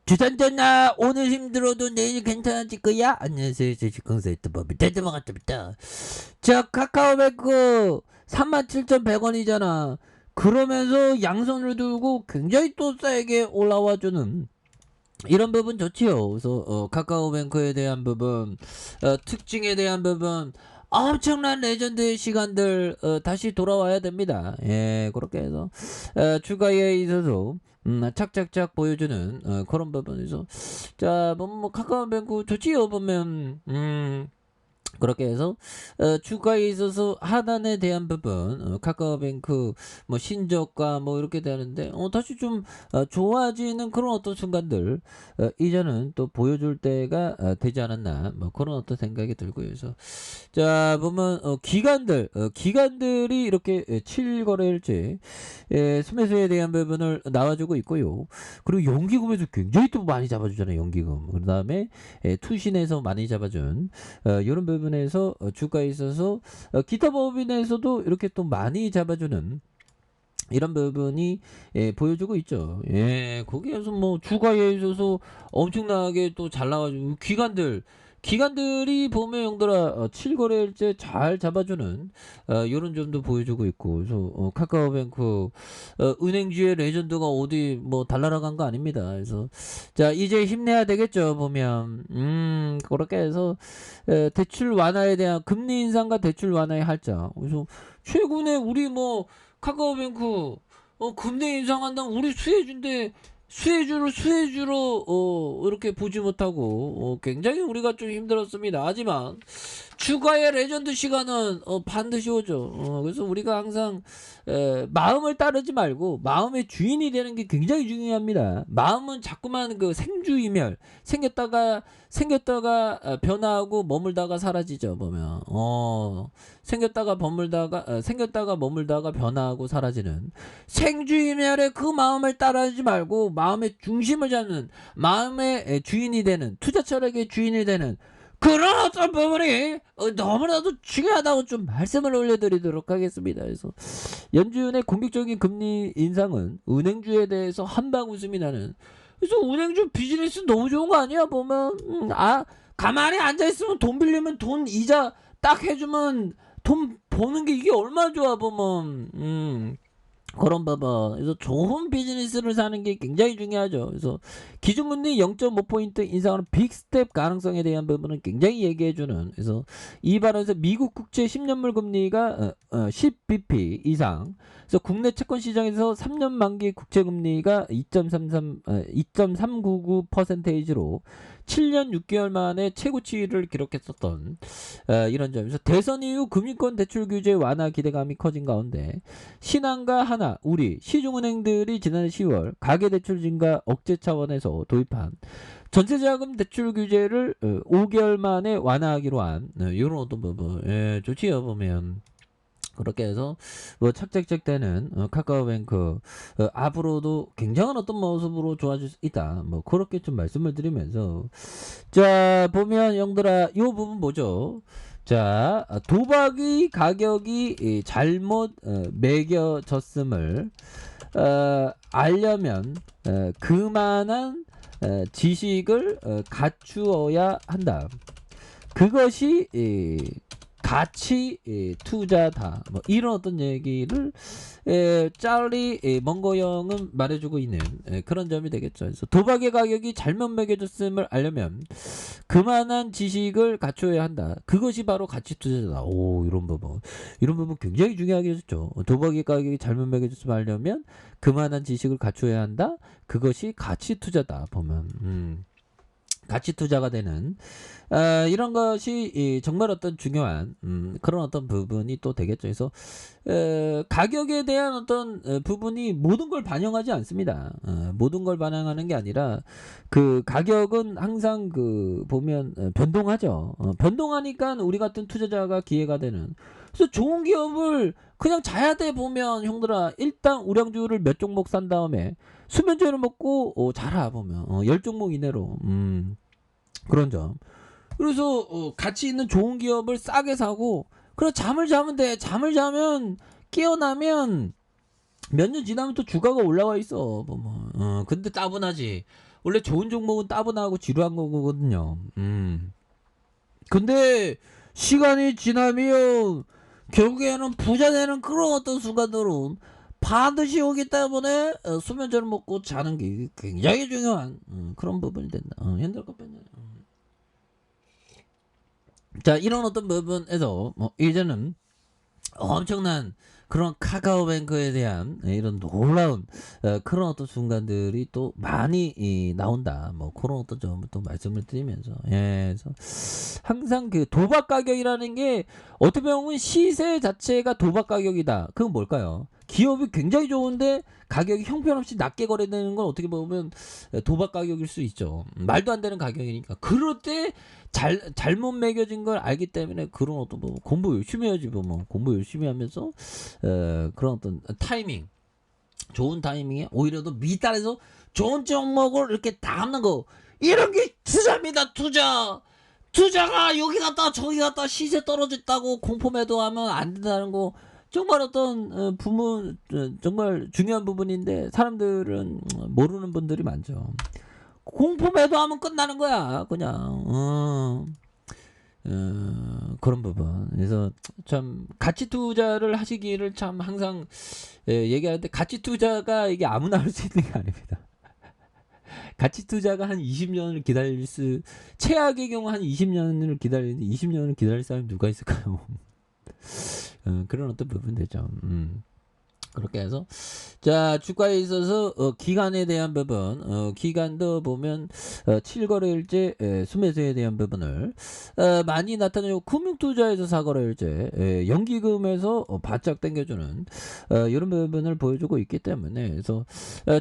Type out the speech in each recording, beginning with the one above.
주산전나 오늘 힘들어도 내일 괜찮아질 거야? 안녕하세요. 주식공사이트 법이 대드먹었답니다. 자, 카카오뱅크 37,100원이잖아. 그러면서 양손을 들고 굉장히 또 세게 올라와주는 이런 부분 좋지요. 그래서 카카오뱅크에 대한 부분, 특징에 대한 부분, 엄청난 레전드의 시간들 다시 돌아와야 됩니다. 예, 그렇게 해서 추가에 있어서 착착착 보여주는 그런 부분에서 자, 뭐 카카오뱅크 좋지요. 보면 그렇게 해서 주가에 있어서 하단에 대한 부분 카카오뱅크 뭐 신저가 뭐 이렇게 되는데 다시 좀 좋아지는 그런 어떤 순간들 이제는 또 보여줄 때가 되지 않았나 뭐 그런 어떤 생각이 들고요. 그래서 자 보면 기관들이 이렇게 7거래일째 수매수에 대한 부분을 나와주고 있고요. 그리고 연기금에서 굉장히 또 많이 잡아주잖아요. 연기금. 그 다음에 투신에서 많이 잡아준 이런 부분에서 주가에 있어서 기타 법인에서도 이렇게 또 많이 잡아주는 이런 부분이 보여주고 있죠. 예, 거기에서 뭐 주가에 있어서 엄청나게 또 잘 나와주고 기관들이 보면 형들아 7거래일째 잘 잡아주는 이런 점도 보여주고 있고 그래서 카카오뱅크 은행주의 레전드가 어디 뭐 달나라간 거 아닙니다. 그래서 자 이제 힘내야 되겠죠. 보면 그렇게 해서 대출 완화에 대한 금리 인상과 대출 완화의 할자. 그래서 최근에 우리 뭐 카카오뱅크 금리 인상한다면 우리 수혜주로 이렇게 보지 못하고 굉장히 우리가 좀 힘들었습니다. 하지만 추가의 레전드 시간은 반드시 오죠. 그래서 우리가 항상 마음을 따르지 말고 마음의 주인이 되는 게 굉장히 중요합니다. 마음은 자꾸만 그 생주이멸 생겼다가 변화하고 머물다가 사라지죠. 보면 생겼다가 머물다가 변화하고 사라지는 생주이멸의 그 마음을 따라하지 말고 마음의 중심을 잡는 마음의 주인이 되는 투자 철학의 주인이 되는 그런 어떤 부분이 너무나도 중요하다고 좀 말씀을 올려드리도록 하겠습니다. 그래서 연준의 공격적인 금리 인상은 은행주에 대해서 한방 웃음이 나는 그래서 은행주 비즈니스 너무 좋은 거 아니야? 보면 가만히 앉아있으면 돈 빌리면 돈 이자 딱 해주면 돈 버는 게 이게 얼마나 좋아 보면 그런 부분. 그래서 좋은 비즈니스를 사는 게 굉장히 중요하죠. 그래서 기준금리 0.5포인트 인상하는 빅스텝 가능성에 대한 부분은 굉장히 얘기해주는. 그래서 이 발언에서 미국 국채 10년물 금리가 10bp 이상. 그래서 국내 채권 시장에서 3년 만기 국채 금리가 2.399%로 7년 6개월 만에 최고치를 기록했었던 이런 점에서 대선 이후 금융권 대출 규제 완화 기대감이 커진 가운데 신한과 하나, 우리, 시중은행들이 지난해 10월 가계대출 증가 억제 차원에서 도입한 전세자금 대출 규제를 5개월 만에 완화하기로 한 이런 어떤 부분 좋지요 보면 그렇게 해서 뭐 착착착 되는 카카오뱅크 앞으로도 굉장한 어떤 모습으로 좋아질 수 있다 뭐 그렇게 좀 말씀을 드리면서 자 보면 형들아 이 부분 보죠. 자 도박이 가격이 잘못 매겨졌음을 알려면 그만한 지식을 갖추어야 한다. 그것이 가치 투자다. 뭐 이런 어떤 얘기를 짤리 멍거 형은 말해주고 있는 그런 점이 되겠죠. 그래서 도박의 가격이 잘못 매겨졌음을 알려면 그만한 지식을 갖춰야 한다. 그것이 바로 가치 투자다. 오 이런 부분 굉장히 중요하게 해줬죠. 도박의 가격이 잘못 매겨졌음을 알려면 그만한 지식을 갖춰야 한다. 그것이 가치 투자다. 보면 가치 투자가 되는 이런 것이 정말 어떤 중요한 그런 어떤 부분이 또 되겠죠. 그래서 가격에 대한 어떤 부분이 모든 걸 반영하지 않습니다. 모든 걸 반영하는 게 아니라 그 가격은 항상 그 보면 변동하죠. 변동하니까 우리 같은 투자자가 기회가 되는. 그래서 좋은 기업을 그냥 자야 돼 보면 형들아 일단 우량주를 몇 종목 산 다음에 수면제를 먹고 자라 보면 10종목 이내로 그런 점. 그래서 가치 있는 좋은 기업을 싸게 사고 그래 잠을 자면 돼. 잠을 자면 깨어나면 몇 년 지나면 또 주가가 올라와 있어. 근데 따분하지. 원래 좋은 종목은 따분하고 지루한 거거든요. 근데 시간이 지나면 결국에는 부자 되는 그런 어떤 순간들은 반드시 오기 때문에 수면제를 먹고 자는 게 굉장히 중요한 그런 부분이 된다. 현대 카페는. 자, 이런 어떤 부분에서 뭐 이제는 엄청난 그런 카카오뱅크에 대한 이런 놀라운 그런 어떤 순간들이 또 많이 나온다. 뭐 그런 어떤 점을 또 말씀을 드리면서, 예, 그래서 항상 그 도박 가격이라는 게 어떻게 보면 시세 자체가 도박 가격이다. 그건 뭘까요? 기업이 굉장히 좋은데 가격이 형편없이 낮게 거래되는 건 어떻게 보면 도박 가격일 수 있죠. 말도 안 되는 가격이니까. 그럴 때 잘못 매겨진 걸 알기 때문에 그런 어떤 뭐 공부 열심히 해야지 뭐 공부 열심히 하면서 그런 어떤 타이밍, 좋은 타이밍에 오히려 더 미달해서 좋은 종목을 이렇게 담는 거, 이런 게 투자입니다. 투자가 여기 갔다 저기 갔다 시세 떨어졌다고 공포 매도하면 안 된다는 거, 정말 어떤 부분 정말 중요한 부분인데 사람들은 모르는 분들이 많죠. 공포 매도하면 끝나는 거야 그냥. 그런 부분. 그래서 참 가치 투자를 하시기를 참 항상 얘기하는데, 가치 투자가 이게 아무나 할 수 있는 게 아닙니다. 가치 투자가 한 20년을 최악의 경우 한 20년을 기다리는데 20년을 기다릴 사람이 누가 있을까요? 그런 어떤 부분 되죠. 그렇게 해서 자, 주가에 있어서 기간에 대한 부분, 기간도 보면 7거래일제 순매수에 대한 부분을 많이 나타내고, 금융투자에서 4거래일제 연기금에서 바짝 당겨주는 이런 부분을 보여주고 있기 때문에, 그래서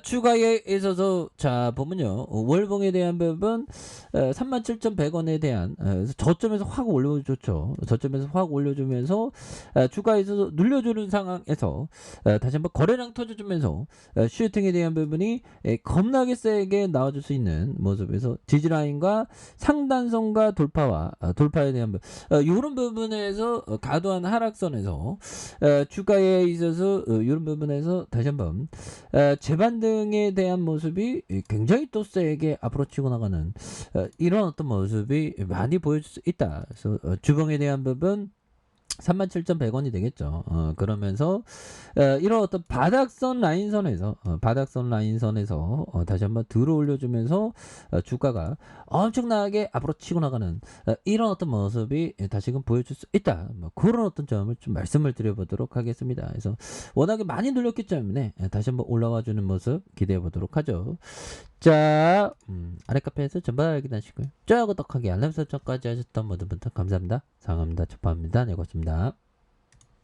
주가에 있어서 자 보면요, 월봉에 대한 부분 37,100원에 대한 저점에서 확 올려줬죠. 저점에서 확 올려주면서 주가에 있어서 눌려주는 상황에서 다시 한번 거래량 터져주면서 슈팅에 대한 부분이 겁나게 세게 나와줄 수 있는 모습에서 지지라인과 상단선과 돌파에 대한 부분, 이런 부분에서 과도한 하락선에서 주가에 있어서 이런 부분에서 다시 한번 재반등에 대한 모습이 굉장히 또 세게 앞으로 치고 나가는 이런 어떤 모습이 많이 보여줄 수 있다. 그래서 주봉에 대한 부분 37,100원이 되겠죠. 그러면서 이런 어떤 바닥선 라인선에서 다시 한번 들어 올려주면서 주가가 엄청나게 앞으로 치고 나가는 이런 어떤 모습이 다시금 보여줄 수 있다. 뭐 그런 어떤 점을 좀 말씀을 드려보도록 하겠습니다. 그래서 워낙에 많이 눌렸기 때문에 다시 한번 올라와주는 모습 기대해 보도록 하죠. 자, 아래 카페에서 전반 확인하시고요. 구독하기 알람 설정까지 하셨던 모든 분들 감사합니다. 사랑합니다. 축하합니다. 네, 고맙습니다.